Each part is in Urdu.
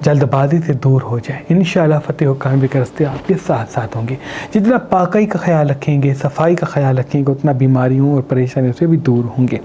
جلد بازی سے دور ہو جائیں، انشاءاللہ فتح و کامیابی کے راستے آپ کے ساتھ ساتھ ہوں گے۔ جتنا پاکی کا خیال رکھیں گے، صفائی کا خیال رکھیں گے، اتنا بیماریوں اور پریشانیوں سے بھی دور ہوں گے۔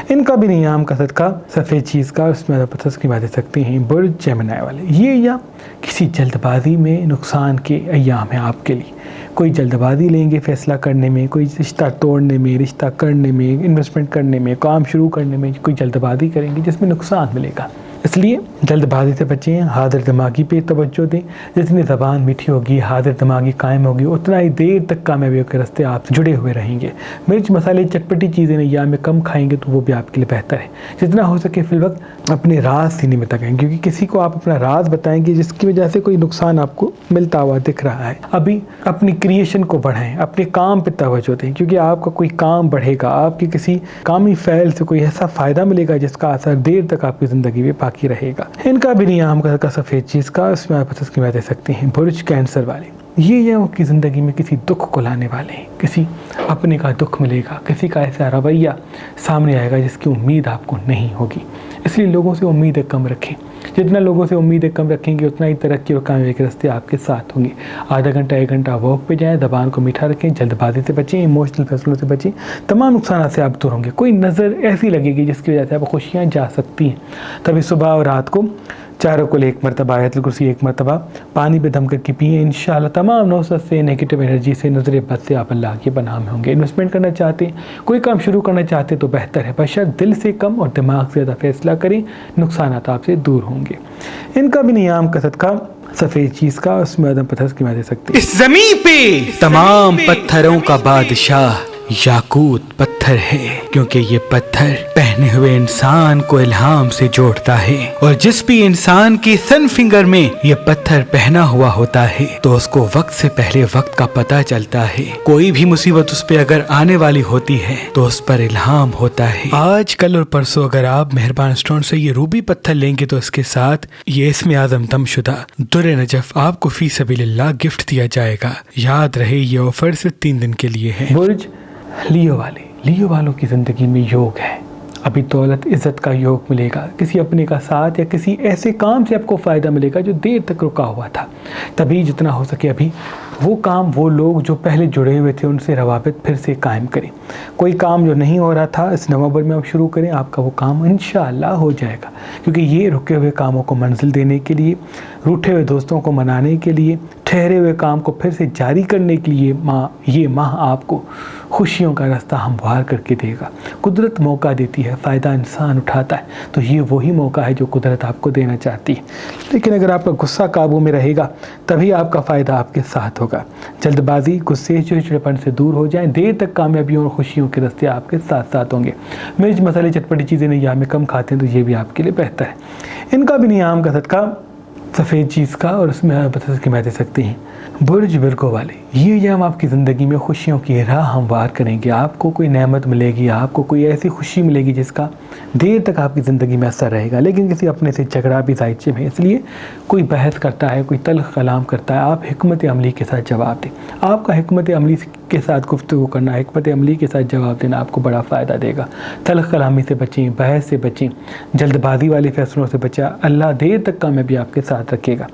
ان کا بھی نیام کا صدقہ سفید چیز کا، اس میں پتہ کی بات سکتے ہیں برج جیمنائی والے، یہ یا کسی جلد بازی میں نقصان کے ایام ہیں آپ کے لیے۔ کوئی جلد بازی لیں گے فیصلہ کرنے میں، کوئی رشتہ توڑنے میں، رشتہ کرنے میں، انویسٹمنٹ کرنے میں، کام شروع کرنے میں کوئی جلد بازی کریں گے جس میں نقصان ملے گا، اس لیے جلد بازی سے بچیں، حاضر دماغی پہ توجہ دیں۔ جتنی زبان میٹھی ہوگی، حاضر دماغی قائم ہوگی، اتنا ہی دیر تک کامیابیوں کے راستے آپ جڑے ہوئے رہیں گے۔ مرچ مسالے چٹپٹی چیزیں ایام میں کم کھائیں گے تو وہ بھی آپ کے لیے بہتر ہے۔ جتنا ہو سکے فی الوقت اپنے راز سینے میں تکائیں، کیونکہ کسی کو آپ اپنا راز بتائیں گے جس کی وجہ سے کوئی نقصان آپ کو ملتا ہوا دکھ رہا ہے۔ ابھی اپنی کریشن کو بڑھائیں، اپنے کام پہ توجہ دیں، کیونکہ آپ کا کوئی کام بڑھے گا، آپ کی کسی کامی فعل سے کوئی ایسا فائدہ ملے گا جس کا اثر دیر تک آپ کی زندگی میں باقی رہے گا۔ ان کا بھی نیام کا سفید چیز کا، اس میں آپ اس کی بات دے سکتے ہیں برج کینسر والے، یہ آپ کی زندگی میں کسی دکھ کو لانے والے ہیں، کسی اپنے کا دکھ ملے گا، کسی کا ایسا رویہ سامنے آئے گا جس کی امید آپ کو نہیں ہوگی، اس لیے لوگوں سے امیدیں کم رکھیں۔ جتنا لوگوں سے امیدیں کم رکھیں گے اتنا ہی ترقی اور کامیابی کے راستے آپ کے ساتھ ہوں گے۔ آدھا گھنٹہ 1 گھنٹہ واک پہ جائیں، زبان کو میٹھا رکھیں، جلد بازی سے بچیں، ایموشنل فیصلوں سے بچیں، تمام نقصانات سے آپ دور ہوں گے۔ کوئی نظر ایسی لگے گی جس کی وجہ سے آپ خوشیاں جا سکتی ہیں، تبھی صبح اور رات کو چاروں کو 1 مرتبہ آیت الکرسی 1 مرتبہ پانی پہ دم کر کے پئیں، انشاءاللہ تمام نوسط سے، نیگیٹو انرجی سے، نظر بد سے آپ اللہ کے پناہ میں ہوں گے۔ انویسٹمنٹ کرنا چاہتے ہیں، کوئی کام شروع کرنا چاہتے تو بہتر ہے، بشرط دل سے کم اور دماغ سے زیادہ فیصلہ کریں، نقصانات آپ سے دور ہوں گے۔ ان کا بھی نیام کا صدقہ سفید چیز کا، اس میں آدم پتھر کی بات دے سکتے ہیں۔ اس زمین پہ تمام پتھروں کا بادشاہ یاقوت پتھر ہے، کیونکہ یہ پتھر پہنے ہوئے انسان کو الہام سے جوڑتا ہے، اور جس بھی انسان کی سن فنگر میں یہ پتھر پہنا ہوا ہوتا ہے تو اس کو وقت سے پہلے وقت کا پتہ چلتا ہے۔ کوئی بھی مصیبت اس پہ اگر آنے والی ہوتی ہے تو اس پر الہام ہوتا ہے۔ آج کل اور پرسوں اگر آپ مہربان اسٹون سے یہ روبی پتھر لیں گے تو اس کے ساتھ یہ اسم اعظم دم شدہ در نجف آپ کو فی سبیل اللہ گفٹ دیا جائے گا۔ یاد رہے یہ آفر صرف 3 دن کے لیے ہے۔ برج لیو والے، لیو والوں کی زندگی میں یوگ ہے، ابھی دولت عزت کا یوگ ملے گا، کسی اپنے کا ساتھ یا کسی ایسے کام سے آپ کو فائدہ ملے گا جو دیر تک رکا ہوا تھا، تبھی جتنا ہو سکے ابھی وہ کام، وہ لوگ جو پہلے جڑے ہوئے تھے ان سے روابط پھر سے قائم کریں۔ کوئی کام جو نہیں ہو رہا تھا اس نومبر میں آپ شروع کریں، آپ کا وہ کام انشاءاللہ ہو جائے گا، کیونکہ یہ رکے ہوئے کاموں کو منزل دینے کے لیے، روٹھے ہوئے دوستوں کو منانے کے لیے، ٹھہرے ہوئے کام کو پھر سے جاری کرنے کے لیے یہ ماہ آپ کو خوشیوں کا راستہ ہموار کر کے دے گا۔ قدرت موقع دیتی ہے، فائدہ انسان اٹھاتا ہے، تو یہ وہی موقع ہے جو قدرت آپ کو دینا چاہتی ہے، لیکن اگر آپ کا غصہ قابو میں رہے گا تبھی آپ کا فائدہ آپ کے ساتھ ہوگا۔ جلد بازی، غصے، چڑچڑپن سے دور ہو جائیں، دیر تک کامیابیوں اور خوشیوں کے راستے آپ کے ساتھ ساتھ ہوں گے۔ مرچ مسالے چٹپٹی چیزیں ایام میں کم کھاتے ہیں تو یہ بھی آپ کے لیے بہتر ہے۔ ان کا بھی نیام کا صدقہ سفید چیز کا، اور اس میں بتا کے میں دے سکتے ہیں برج ورگو والے، یہ ایام آپ کی زندگی میں خوشیوں کی راہ ہموار کریں گے۔ آپ کو کوئی نعمت ملے گی، آپ کو کوئی ایسی خوشی ملے گی جس کا دیر تک آپ کی زندگی میں اثر رہے گا، لیکن کسی اپنے سے جھگڑا بھی ذائچے میں، اس لیے کوئی بحث کرتا ہے، کوئی تلخ کلام کرتا ہے، آپ حکمت عملی کے ساتھ جواب دیں۔ آپ کا حکمت عملی کے ساتھ گفتگو کرنا، حکمت عملی کے ساتھ جواب دینا آپ کو بڑا فائدہ دے گا۔ تلخ کلامی سے بچیں، بحث سے بچیں، جلد بازی والے فیصلوں سے بچیں، اللہ دیر تک کامیابی آپ کے ساتھ رکھے گا۔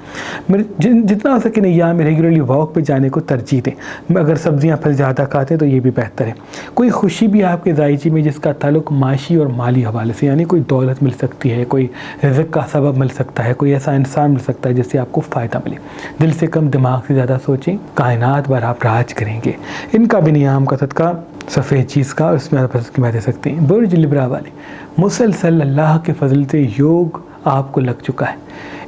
جتنا ہو سکے ایام میں ریگولرلی واک پہ جانے کو ترجیح دیں، اگر سبزیاں پھل زیادہ کھاتے ہیں تو یہ بھی بہتر ہے۔ کوئی خوشی بھی آپ کے ذائچے میں جس کا تعلق معاشی اور مالی حوالے سے، یعنی کوئی دولت مل سکتی ہے، کوئی رزق کا سبب مل سکتا ہے، کوئی ایسا انسان مل سکتا ہے جس سے آپ کو فائدہ ملے۔ دل سے کم دماغ سے زیادہ سوچیں، کائنات پر آپ راج کریں گے۔ ان کا بھی نیام کا صدقہ سفید چیز کا، اس میں آپ کی بات دے سکتے ہیں برج لبرا والے، مسلسل اللہ کے فضل سے یوگ آپ کو لگ چکا ہے۔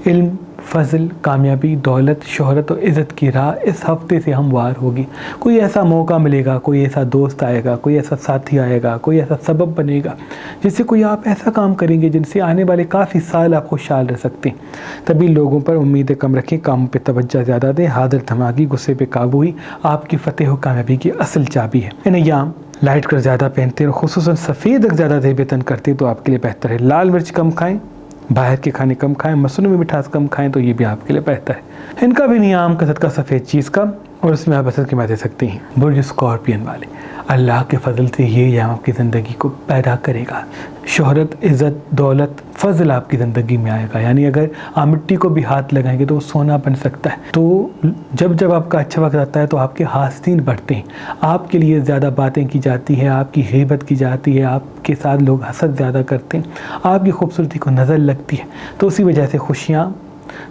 علم، فضل، کامیابی، دولت، شہرت اور عزت کی راہ اس ہفتے سے ہموار ہوگی۔ کوئی ایسا موقع ملے گا، کوئی ایسا دوست آئے گا، کوئی ایسا ساتھی آئے گا، کوئی ایسا سبب بنے گا جس سے کوئی آپ ایسا کام کریں گے جن سے آنے والے کافی سال آپ خوشحال رہ سکتے ہیں۔ تبھی لوگوں پر امیدیں کم رکھیں، کام پہ توجہ زیادہ دیں، حاضر دماغی، غصے پہ قابو ہی آپ کی فتح و کامیابی کی اصل چابی ہے۔ ان ایام لائٹ کر زیادہ پہنتے اور خصوصاً سفید رنگ زیادہ ذہن کرتے تو آپ کے لیے بہتر ہے۔ لال مرچ کم کھائیں، باہر کے کھانے کم کھائیں، مصنوعی مٹھاس کم کھائیں تو یہ بھی آپ کے لیے بہتر ہے۔ ان کا بھی نیام کا صدقہ سفید چیز کا، اور اس میں آپ اثر کما دے سکتے ہیں۔ برج اسکارپین والے، اللہ کے فضل سے یہ ایام آپ کی زندگی کو پیدا کرے گا۔ شہرت، عزت، دولت، فضل آپ کی زندگی میں آئے گا، یعنی اگر آپ مٹی کو بھی ہاتھ لگائیں گے تو وہ سونا بن سکتا ہے۔ تو جب آپ کا اچھا وقت آتا ہے تو آپ کے حاسدین بڑھتے ہیں، آپ کے لیے زیادہ باتیں کی جاتی ہیں، آپ کی غیبت کی جاتی ہے، آپ کے ساتھ لوگ حسد زیادہ کرتے ہیں، آپ کی خوبصورتی کو نظر لگتی ہے، تو اسی وجہ سے خوشیاں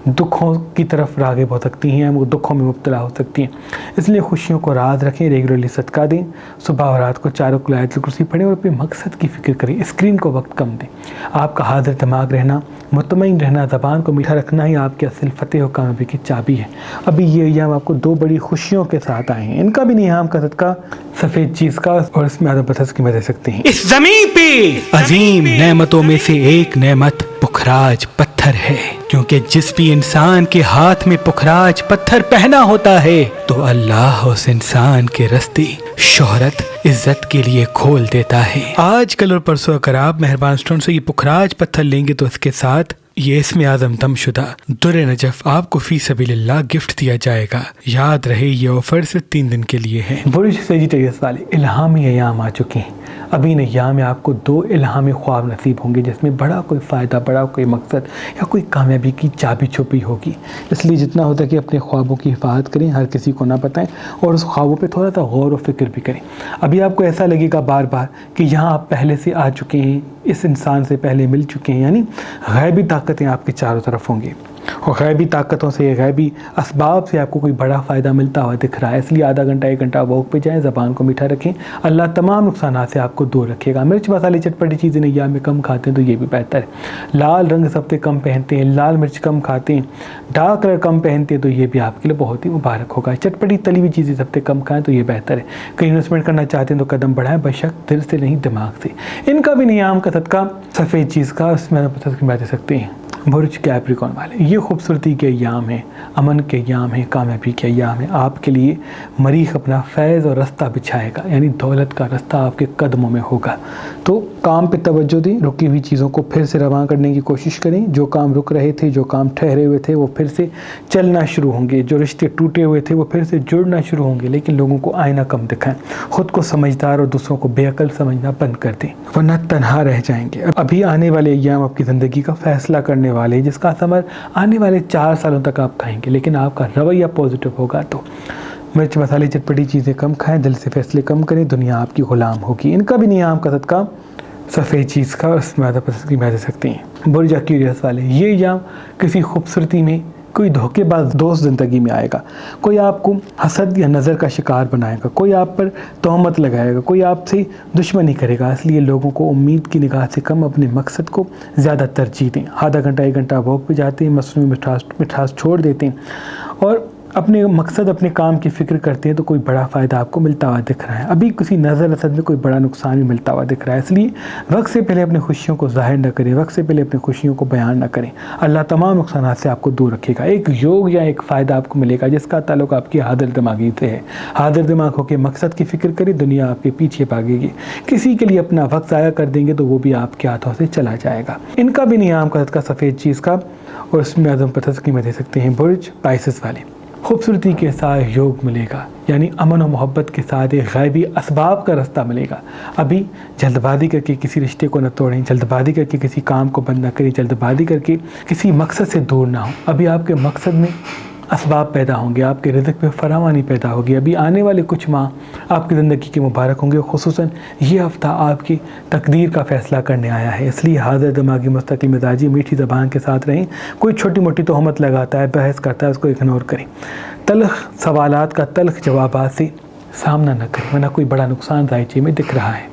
دکھوں کی طرف راغب ہو سکتی ہیں، وہ دکھوں میں مبتلا ہو سکتی ہیں۔ اس لیے خوشیوں کو راز رکھیں، ریگولرلی صدقہ دیں، صبح اور رات کو 4 رکوع آیت الکرسی پڑھیں اور اپنے مقصد کی فکر کریں، اسکرین کو وقت کم دیں۔ آپ کا حاضر دماغ رہنا، مطمئن رہنا، زبان کو میٹھا رکھنا ہی آپ کے اصل فتح و کامیابی کی چابی ہے۔ ابھی یہ ایام آپ کو 2 بڑی خوشیوں کے ساتھ آئے ہیں، ان کا بھی نیام کا صدقہ سفید چیز کا، اور اس میں آدم پتھر کی مدد سکتے ہیں۔ اس زمین پہ عظیم نعمتوں میں سے ایک نعمت پخراج پتھر ہے، کیونکہ جس بھی انسان کے ہاتھ میں پخراج پتھر پہنا ہوتا ہے تو اللہ اس انسان کے راستے شہرت، عزت کے لیے کھول دیتا ہے۔ آج کل اور پرسوں اگر آپ مہربان اسٹون سے یہ پخراج پتھر لیں گے تو اس کے ساتھ یہ اسم اعظم دم شدہ در نجف آپ کو فی سبیل اللہ گفٹ دیا جائے گا۔ یاد رہے یہ آفر صرف 3 دن کے لیے ہے۔ برج سیجیٹیریس والے، الہامی ایام آ چکے ہیں۔ ابھی ان ایام میں آپ کو 2 الہامی خواب نصیب ہوں گے جس میں بڑا کوئی فائدہ، بڑا کوئی مقصد یا کوئی کامیابی کی چابی چھپی ہوگی۔ اس لیے جتنا ہوتا ہے کہ اپنے خوابوں کی حفاظت کریں، ہر کسی کو نہ بتائیں، اور اس خوابوں پہ تھوڑا سا غور و فکر بھی کریں۔ ابھی آپ کو ایسا لگے گا بار بار کہ یہاں آپ پہلے سے آ چکے ہیں، اس انسان سے پہلے مل چکے ہیں، یعنی غیبی طاقتیں آپ کے چاروں طرف ہوں گی، اور غیبی طاقتوں سے، غیبی اسباب سے آپ کو کوئی بڑا فائدہ ملتا ہوا دکھ رہا ہے۔ اس لیے آدھا گھنٹہ 1 گھنٹہ واک پہ جائیں، زبان کو میٹھا رکھیں، اللہ تمام نقصانات سے آپ کو دور رکھے گا۔ مرچ مسالے چٹپٹی چیزیں ایام میں کم کھاتے ہیں تو یہ بھی بہتر ہے۔ لال رنگ سب سے کم پہنتے ہیں، لال مرچ کم کھاتے ہیں، ڈارک کلر کم پہنتے ہیں تو یہ بھی آپ کے لیے بہت ہی مبارک ہوگا۔ چٹپٹی تلی ہوئی چیزیں سب سے کم کھائیں تو یہ بہتر ہے۔ کہیں انویسٹمنٹ کرنا چاہتے ہیں تو قدم بڑھائیں، بشک دل سے نہیں دماغ سے۔ ان کا بھی نیام کا صدقہ سفید چیز کا، اس میں دے سکتے ہیں۔ برج کیپریکون والے، یہ خوبصورتی کے ایام ہیں، امن کے ایام ہیں، کامیابی کے ایام ہیں۔ آپ کے لیے مریخ اپنا فیض اور رستہ بچھائے گا، یعنی دولت کا رستہ آپ کے قدموں میں ہوگا۔ تو کام پہ توجہ دیں، رکی ہوئی چیزوں کو پھر سے رواں کرنے کی کوشش کریں۔ جو کام رک رہے تھے، جو کام ٹھہرے ہوئے تھے، وہ پھر سے چلنا شروع ہوں گے۔ جو رشتے ٹوٹے ہوئے تھے وہ پھر سے جڑنا شروع ہوں گے، لیکن لوگوں کو آئینہ کم دکھائیں، خود کو سمجھدار اور دوسروں کو بے عقل سمجھنا بند کر دیں، ورنہ تنہا رہ جائیں گے۔ ابھی آنے والے ایام آپ کی زندگی کا فیصلہ کرنے والے، جس کا ثمر آنے والے 4 سالوں تک آپ کھائیں گے، لیکن آپ کا رویہ پازیٹیو ہوگا تو مرچ مسالے چٹپٹی چیزیں کم کھائیں، دل سے فیصلے کم کریں، دنیا آپ کی غلام ہوگی۔ ان کا بھی نیام کا صدقہ سفید چیز کا، اس میں دے سکتے ہیں۔ برج ایکویریس والے، یہ ایام کسی خوبصورتی میں کوئی دھوکے باز دوست زندگی میں آئے گا، کوئی آپ کو حسد یا نظر کا شکار بنائے گا، کوئی آپ پر تہمت لگائے گا، کوئی آپ سے دشمنی کرے گا۔ اس لیے لوگوں کو امید کی نگاہ سے کم، اپنے مقصد کو زیادہ ترجیح دیں۔ آدھا گھنٹہ 1 گھنٹہ واک پہ جاتے ہیں، مصنوعی مٹھاس چھوڑ دیتے ہیں اور اپنے مقصد، اپنے کام کی فکر کرتے ہیں تو کوئی بڑا فائدہ آپ کو ملتا ہوا دکھ رہا ہے۔ ابھی کسی نظر اثر میں کوئی بڑا نقصان بھی ملتا ہوا دکھ رہا ہے، اس لیے وقت سے پہلے اپنی خوشیوں کو ظاہر نہ کریں، وقت سے پہلے اپنی خوشیوں کو بیان نہ کریں۔ اللہ تمام نقصانات سے آپ کو دور رکھے گا۔ ایک یوگ یا ایک فائدہ آپ کو ملے گا جس کا تعلق آپ کی حاضر دماغی سے ہے۔ حاضر دماغ ہو کے مقصد کی فکر کریں، دنیا آپ کے پیچھے بھاگے گی۔ کسی کے لیے اپنا وقت ضائع کر دیں گے تو وہ بھی آپ کے ہاتھوں سے چلا جائے گا۔ ان کا بھی نیام کا صدقہ سفید چیز کا، اور اس میں اعظم پتھر کی دے سکتے ہیں۔ برج پائسس والے، خوبصورتی کے ساتھ یوگ ملے گا، یعنی امن و محبت کے ساتھ ایک غیبی اسباب کا رستہ ملے گا۔ ابھی جلد بازی کر کے کسی رشتے کو نہ توڑیں، جلد بازی کر کے کسی کام کو بند نہ کریں، جلد بازی کر کے کسی مقصد سے دور نہ ہوں۔ ابھی آپ کے مقصد میں اسباب پیدا ہوں گے، آپ کے رزق میں فراوانی پیدا ہوگی۔ ابھی آنے والے کچھ ماہ آپ کی زندگی کے مبارک ہوں گے، خصوصاً یہ ہفتہ آپ کی تقدیر کا فیصلہ کرنے آیا ہے۔ اس لیے حاضر دماغی، مستقل مزاجی، میٹھی زبان کے ساتھ رہیں۔ کوئی چھوٹی موٹی تہمت لگاتا ہے، بحث کرتا ہے، اس کو اگنور کریں۔ تلخ سوالات کا تلخ جوابات سے سامنا نہ کریں، ورنہ کوئی بڑا نقصان دائچے میں دکھ رہا ہے۔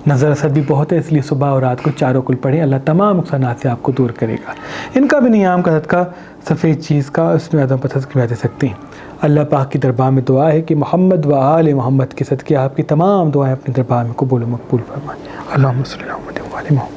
نظر اثر بھی بہت ہے، اس لیے صبح اور رات کو 4 رکوع پڑھیں، اللہ تمام نقصانات سے آپ کو دور کرے گا۔ ان کا بھی نیام کا صدقہ سفید چیز کا، اس میں اعظم پتھر کی دے سکتے ہیں۔ اللہ پاک کی دربار میں دعا ہے کہ محمد و آل محمد کے صدقے آپ کی تمام دعائیں اپنے دربار میں قبول و مقبول فرمائیں۔ اللہم صلی علی محمد و آل محمد۔